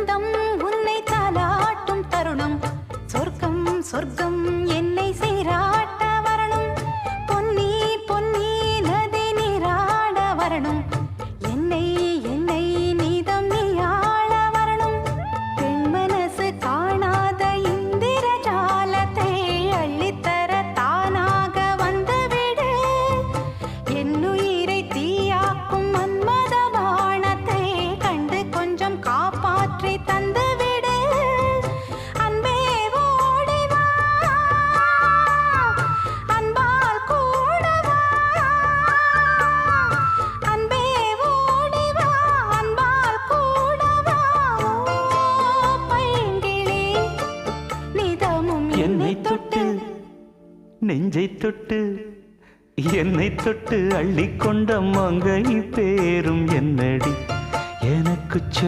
சொந்தம் உன்னை தாலாட்டும் தருணம் சொர்க்கம் சொர்க்கம் என்னை சீராட்ட வரணும் பொன்னி பொன்னி நதி நீராட வரணும் என்னை என்னை நீதம் நீயாள வரணும் பெண் மனசு காணாத இந்திர ஜாலத்தை அள்ளித்தர தானாக வந்துவிடு என்னுயிரை தீயாக்கும் மன்மத பாணத்தை கண்டு கொஞ்சம் காப்பாற்றி தந்துவிடு அன்பே ஓடி வா அன்பால் கூட வா அன்பே ஓடி வா அன்பால் கூட வா பைங்கிளி நிதமும் என்னை தொட்டு நெஞ்சை தொட்டு என்னை தொட்டு அள்ளிக்கொண்ட மங்கை பேரும் என்னடி எனக்கு சொல்